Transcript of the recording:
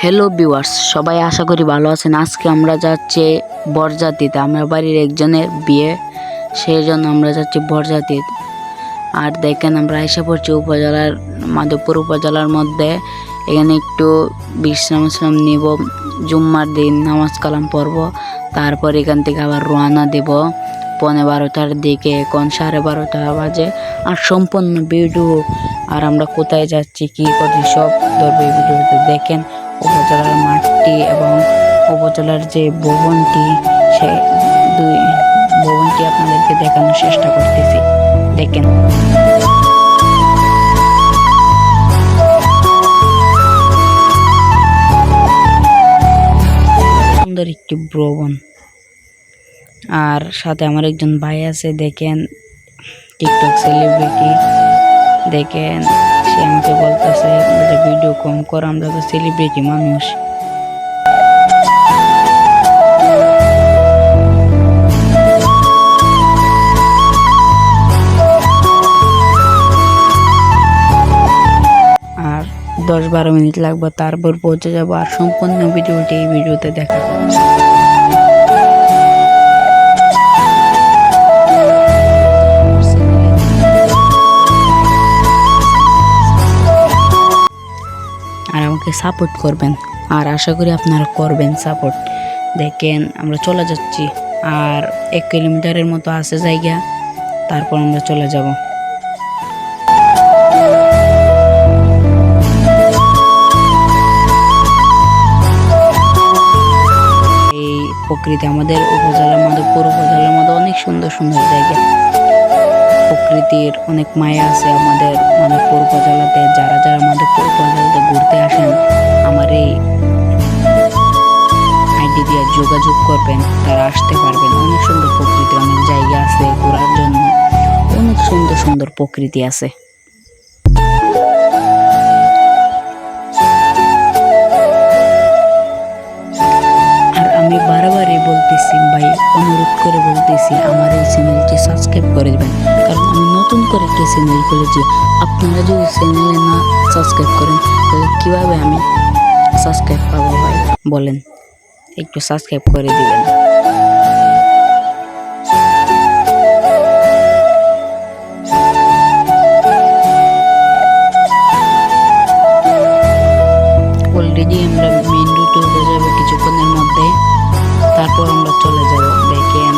Hello viewers, সবাই আশা করি ভালো আছেন। আজকে আমরা যাচ্ছি বরযাত্রীতে। আমার বাড়ির একজনের বিয়ে, সেই জন্য আমরা যাচ্ছি বরযাত্রীতে। আর দেখেন আমরা এসে পড়ছি উপজেলার, মাধবপুর উপজেলার মধ্যে। এখানে একটু বিশ্রাম নিব, জুম্মার দিন নামাজ কালাম পড়ব, তারপর এখান থেকে আবার রওনা দেব 12:15টার দিকে। এখন 12:30 বাজে। আর সম্পূর্ণ ভিডিও আর আমরা কোথায় যাচ্ছি কী করছি সব ধরবে ভিডিওতে। দেখেন উপজেলার মাঠটি এবং উপজেলার যে ভবনটি, সে দুই ভবনটি আপনাদেরকে দেখানোর চেষ্টা করতেছি। দেখেন সুন্দর একটি ভবন। আর সাথে আমার একজন ভাই আছে, দেখেন টিকটক সেলিব্রিটি। দেখেন সে আমাকে বলতেছে ভিডিও কম কর, আমরা তো সেলিব্রিটি মানুষ। আর 10-12 মিনিট লাগবে, তারপর পৌঁছে যাবো। আর সম্পূর্ণ ভিডিওটি এই ভিডিওতে দেখা। আর আমাকে সাপোর্ট করবেন, আর আশা করি আপনারা করবেন সাপোর্ট। দেখেন আমরা চলে যাচ্ছি, আর 1 কিলোমিটারের মতো আছে জায়গা, তারপর আমরা চলে যাব। এই প্রকৃতি আমাদের উপজেলা, মাধবপুর উপজেলার মধ্যে অনেক সুন্দর সুন্দর জায়গা। প্রকৃতির অনেক মায়া আছে আমাদের মাধবপুর উপজেলাতে। যারা যারা মাধবপুর উপজেলাতে ঘুরতে আসেন, আমার এই আইডি দিয়ে যোগাযোগ করবেন, তারা আসতে পারবেন। অনেক সুন্দর প্রকৃতি, অনেক জায়গা আছে ঘোরার জন্য, অনেক সুন্দর সুন্দর প্রকৃতি আছে। আর আমি বারবারই বলতেছি ভাই, অনুরোধ করে বলতেছি, আমার এই চ্যানেলটি সাবস্ক্রাইব করে দেবেন, কারণ আমি নতুন করে একটি চ্যানেল খুলেছি। আপনারা যদি চ্যানেলে না সাবস্ক্রাইব করেন, তাহলে কীভাবে আমি সাবস্ক্রাইব পাবো ভাই বলেন? একটু সাবস্ক্রাইব করে দিবেন। অলরেডি আমরা মেইন রুটে উঠে যাবো কিছুক্ষণের মধ্যে, তারপর আমরা চলে যাব। দেখেন